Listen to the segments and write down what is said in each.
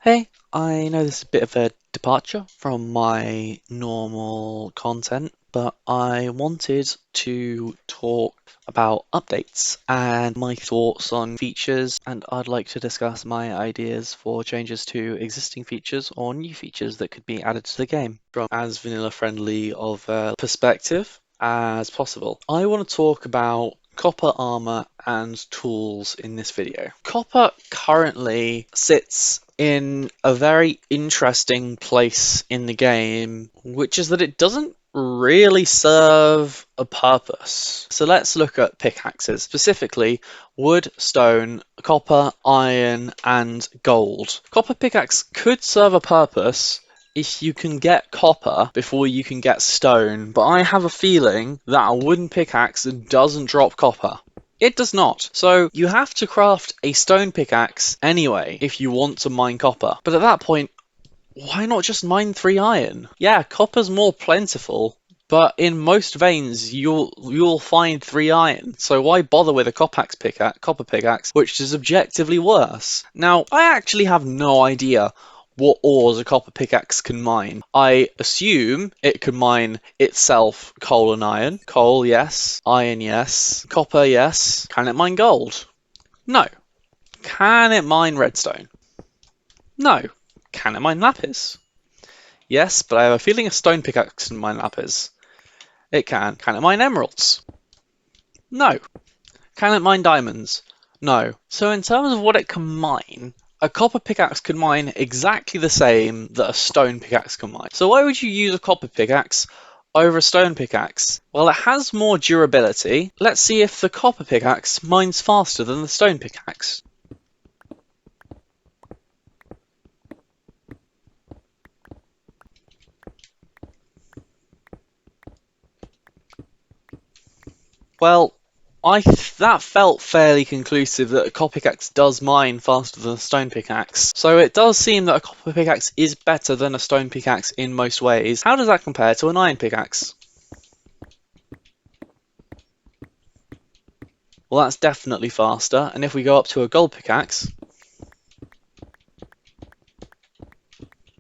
Hey, I know this is a bit of a departure from my normal content, but I wanted to talk about updates and my thoughts on features, and I'd like to discuss my ideas for changes to existing features or new features that could be added to the game from as vanilla friendly of a perspective as possible. I want to talk about copper armor and tools in this video. Copper currently sits in a very interesting place in the game, which is that it doesn't really serve a purpose. So let's look at pickaxes, specifically wood, stone, copper, iron, and gold. Copper pickaxe could serve a purpose if you can get copper before you can get stone, but I have a feeling that a wooden pickaxe doesn't drop copper. It does not. So you have to craft a stone pickaxe anyway if you want to mine copper. But at that point, why not just mine 3 iron? Yeah, copper's more plentiful, but in most veins you'll find 3 iron. So why bother with a copper pickaxe, which is objectively worse? Now, I actually have no idea what ores a copper pickaxe can mine. I assume it can mine itself coal and iron. Coal, yes. Iron, yes. Copper, yes. Can it mine gold? No. Can it mine redstone? No. Can it mine lapis? Yes, but I have a feeling a stone pickaxe can mine lapis. It can. Can it mine emeralds? No. Can it mine diamonds? No. So in terms of what it can mine, a copper pickaxe can mine exactly the same that a stone pickaxe can mine. So why would you use a copper pickaxe over a stone pickaxe? Well, it has more durability. Let's see if the copper pickaxe mines faster than the stone pickaxe. Well, that felt fairly conclusive that a copper pickaxe does mine faster than a stone pickaxe. So it does seem that a copper pickaxe is better than a stone pickaxe in most ways. How does that compare to an iron pickaxe? Well, that's definitely faster. And if we go up to a gold pickaxe,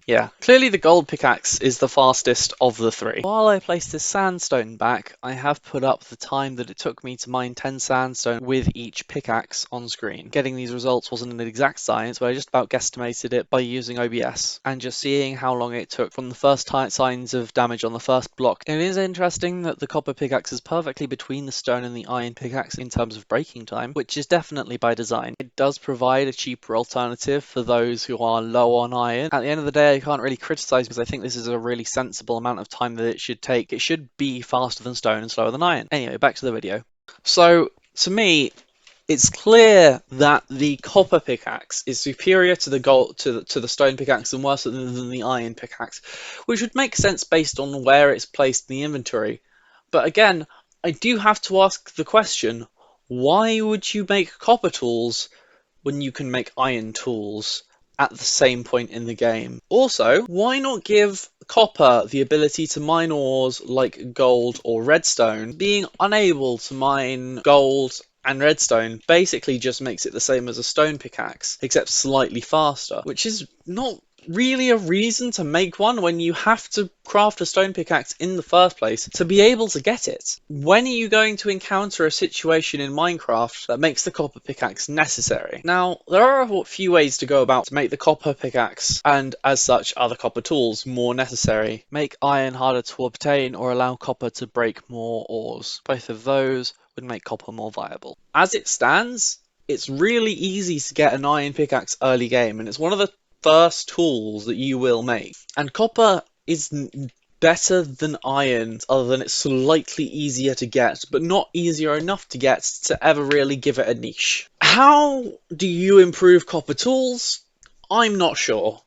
yeah, clearly the gold pickaxe is the fastest of the three. While I place this sandstone back, I have put up the time that it took me to mine 10 sandstone with each pickaxe on screen. Getting these results wasn't an exact science, but I just about guesstimated it by using OBS and just seeing how long it took from the first signs of damage on the first block. It is interesting that the copper pickaxe is perfectly between the stone and the iron pickaxe in terms of breaking time, which is definitely by design. It does provide a cheaper alternative for those who are low on iron. At the end of the day, I can't really criticize because I think this is a really sensible amount of time that it should take. It should be faster than stone and slower than iron. Anyway, back to the video. So, to me, it's clear that the copper pickaxe is superior to the gold to the stone pickaxe and worse than the iron pickaxe, which would make sense based on where it's placed in the inventory. But again, I do have to ask the question, why would you make copper tools when you can make iron tools at the same point in the game? Also, why not give copper the ability to mine ores like gold or redstone? Being unable to mine gold and redstone basically just makes it the same as a stone pickaxe, except slightly faster, which is not really a reason to make one when you have to craft a stone pickaxe in the first place to be able to get it. When are you going to encounter a situation in Minecraft that makes the copper pickaxe necessary? Now, there are a few ways to go about to make the copper pickaxe, and as such other copper tools, more necessary. Make iron harder to obtain or allow copper to break more ores. Both of those would make copper more viable. As it stands, it's really easy to get an iron pickaxe early game, and it's one of the first tools that you will make. And copper is better than iron, other than it's slightly easier to get, but not easier enough to get to ever really give it a niche. How do you improve copper tools? I'm not sure.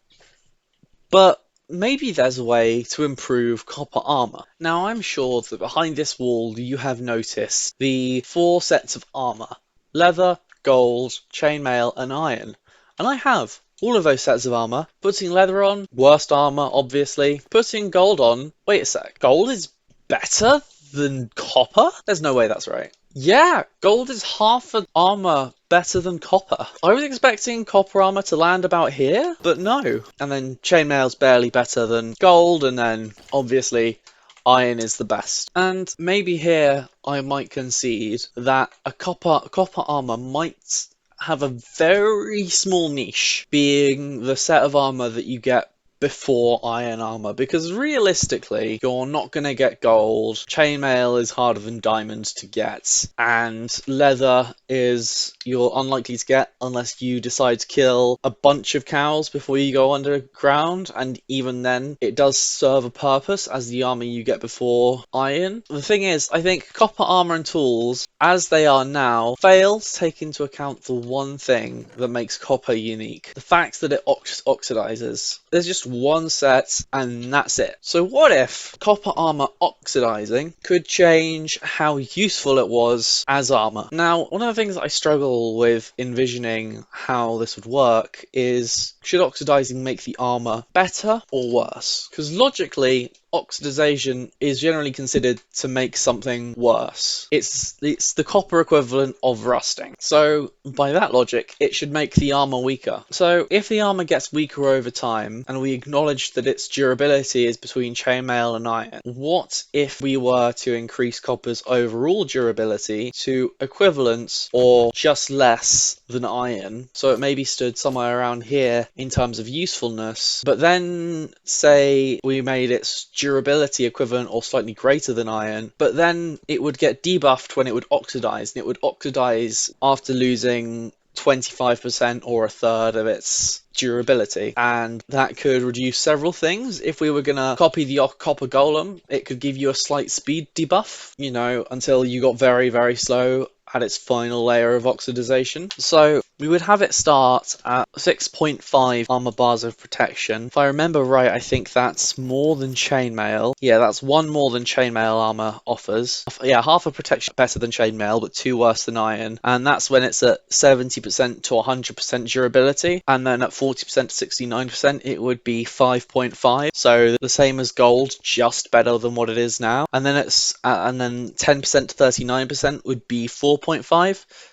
But maybe there's a way to improve copper armor. Now, I'm sure that behind this wall you have noticed the 4 sets of armor: leather, gold, chainmail, and iron. And I have all of those sets of armor. Putting leather on, worst armor, obviously. Putting gold on, wait a sec, gold is better than copper? There's no way that's right. Yeah, gold is half an armor better than copper. I was expecting copper armor to land about here, but no. And then chainmail's barely better than gold, and then obviously iron is the best. And maybe here I might concede that a copper armor might have a very small niche, being the set of armor that you get before iron armor, because realistically you're not going to get gold. Chainmail is harder than diamonds to get, and leather is you're unlikely to get unless you decide to kill a bunch of cows before you go underground, and even then it does serve a purpose as the armor you get before iron. The thing is, I think copper armor and tools as they are now fail to take into account the one thing that makes copper unique: the fact that it oxidizes. There's just one set and that's it. So what if copper armor oxidizing could change how useful it was as armor? Now, one of the things that I struggle with envisioning how this would work is, should oxidizing make the armor better or worse? Because logically, oxidization is generally considered to make something worse. It's the copper equivalent of rusting. So by that logic, it should make the armor weaker. So if the armor gets weaker over time, and we acknowledge that its durability is between chainmail and iron, what if we were to increase copper's overall durability to equivalent or just less than iron? So it maybe stood somewhere around here in terms of usefulness, but then say we made its durability equivalent or slightly greater than iron, but then it would get debuffed when it would oxidize, and it would oxidize after losing 25% or a third of its durability, and that could reduce several things. If we were gonna copy the copper golem, it could give you a slight speed debuff, until you got very, very slow at its final layer of oxidization. So we would have it start at 6.5 armor bars of protection. If I remember right, I think that's more than chainmail. Yeah, that's one more than chainmail armor offers. Yeah, half a protection better than chainmail, but 2 worse than iron. And that's when it's at 70% to 100% durability. And then at 40% to 69%, it would be 5.5. So the same as gold, just better than what it is now. And then and then 10% to 39% would be 4.5.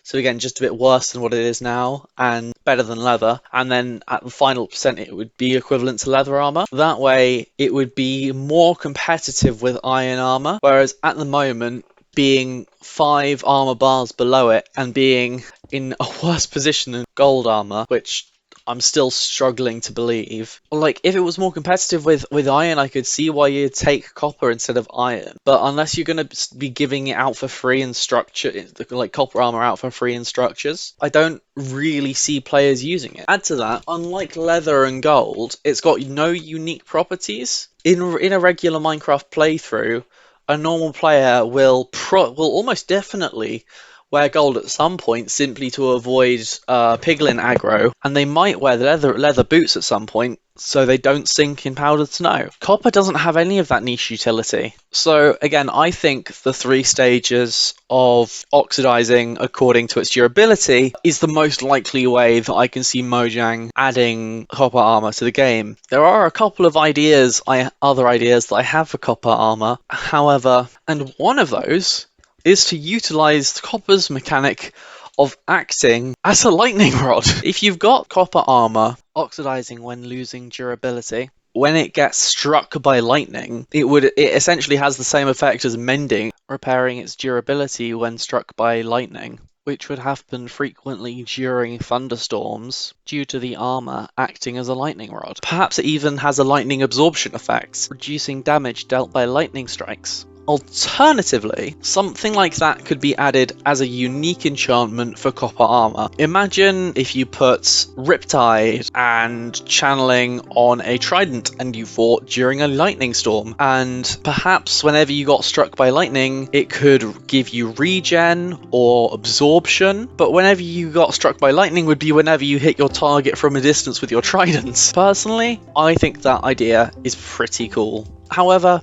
So again, just a bit worse than what it is now and better than leather. And then at the final percent, it would be equivalent to leather armor. That way, it would be more competitive with iron armor. Whereas at the moment, being 5 armor bars below it and being in a worse position than gold armor, which I'm still struggling to believe. Like, if it was more competitive with iron, I could see why you'd take copper instead of iron. But unless you're going to be giving it out for free in structure, like copper armor out for free in structures, I don't really see players using it. Add to that, unlike leather and gold, it's got no unique properties. In a regular Minecraft playthrough, a normal player will almost definitely wear gold at some point simply to avoid piglin aggro, and they might wear leather boots at some point so they don't sink in powdered snow. Copper doesn't have any of that niche utility. So again, I think the 3 stages of oxidizing according to its durability is the most likely way that I can see Mojang adding copper armor to the game. There are a couple of other ideas that I have for copper armor, however, and one of those is to utilize copper's mechanic of acting as a lightning rod. If you've got copper armor oxidizing when losing durability, when it gets struck by lightning, it essentially has the same effect as mending, repairing its durability when struck by lightning, which would happen frequently during thunderstorms due to the armor acting as a lightning rod. Perhaps it even has a lightning absorption effect, reducing damage dealt by lightning strikes. Alternatively, something like that could be added as a unique enchantment for copper armor. Imagine if you put Riptide and channeling on a trident and you fought during a lightning storm, and perhaps whenever you got struck by lightning, it could give you regen or absorption, but whenever you got struck by lightning would be whenever you hit your target from a distance with your trident. Personally, I think that idea is pretty cool. However,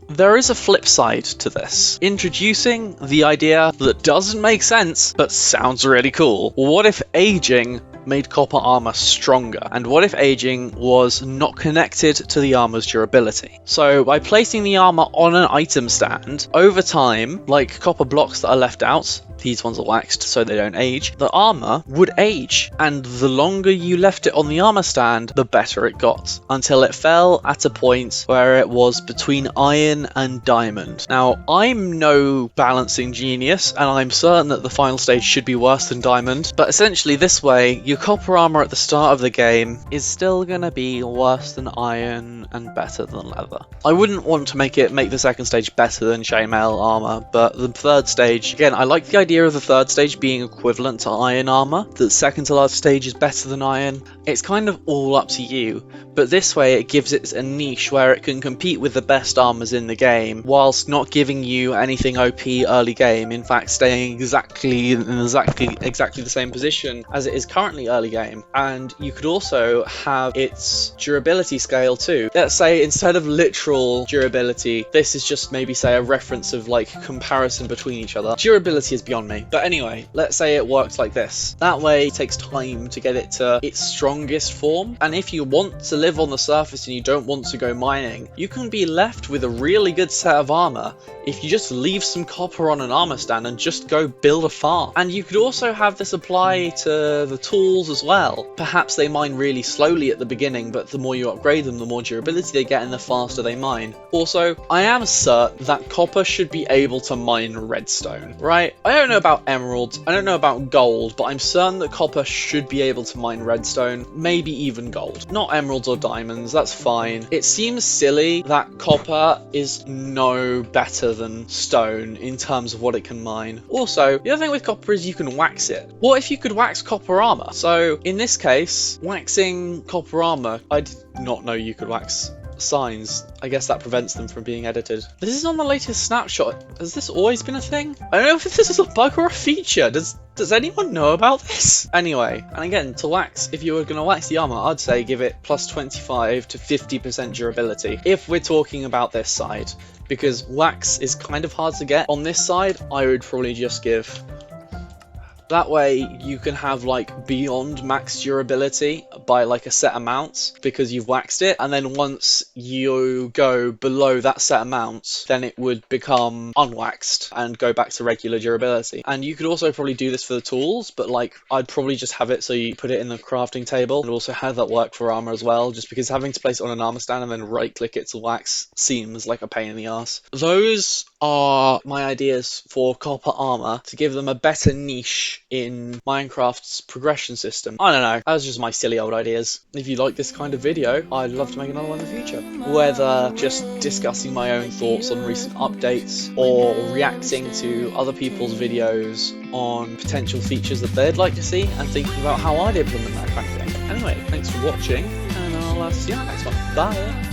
there is a flip side to this. Introducing the idea that doesn't make sense, but sounds really cool. What if aging made copper armor stronger? And what if aging was not connected to the armor's durability? So by placing the armor on an item stand, over time, like copper blocks that are left out, these ones are waxed so they don't age, the armor would age, and the longer you left it on the armor stand, the better it got, until it fell at a point where it was between iron and diamond. Now, I'm no balancing genius, and I'm certain that the final stage should be worse than diamond, but essentially this way, your copper armor at the start of the game is still gonna be worse than iron and better than leather. I wouldn't want to make the second stage better than chainmail armor, but the third stage, again, I like the idea of the third stage being equivalent to iron armor. The second to last stage is better than iron. It's kind of all up to you, but this way it gives it a niche where it can compete with the best armors in the game, whilst not giving you anything OP early game, in fact staying exactly the same position as it is currently early game. And you could also have its durability scale too. Let's say instead of literal durability, this is just maybe say a reference of like comparison between each other. Durability is beyond me, but anyway, let's say it works like this. That way it takes time to get it to its strongest form, and if you want to live on the surface and you don't want to go mining, you can be left with a really good set of armor if you just leave some copper on an armor stand and just go build a farm. And you could also have this apply to the tools as well. Perhaps they mine really slowly at the beginning, but the more you upgrade them, the more durability they get and the faster they mine. Also, I am certain that copper should be able to mine redstone, right? I don't know about emeralds, I don't know about gold, but I'm certain that copper should be able to mine redstone, maybe even gold. Not emeralds or diamonds, that's fine. It seems silly that copper is no better than stone in terms of what it can mine. Also, the other thing with copper is you can wax it. What if you could wax copper armor? So in this case, waxing copper armor, I did not know you could wax signs. I guess that prevents them from being edited. This is on the latest snapshot. Has this always been a thing? I don't know if this is a bug or a feature. Does anyone know about this? Anyway, and again, to wax, if you were going to wax the armor, I'd say give it plus 25 to 50% durability, if we're talking about this side, because wax is kind of hard to get. On this side, I would probably just give... That way you can have like beyond max durability by like a set amount because you've waxed it, and then once you go below that set amount, then it would become unwaxed and go back to regular durability. And you could also probably do this for the tools, but like I'd probably just have it so you put it in the crafting table, and also have that work for armor as well, just because having to place it on an armor stand and then right click it to wax seems like a pain in the ass. Those are my ideas for copper armor to give them a better niche in Minecraft's progression system. I don't know, that was just my silly old ideas. If you like this kind of video, I'd love to make another one in the future. Whether just discussing my own thoughts on recent updates or reacting to other people's videos on potential features that they'd like to see and thinking about how I'd implement that kind of thing. Anyway, thanks for watching, and I'll see you in the next one. Bye!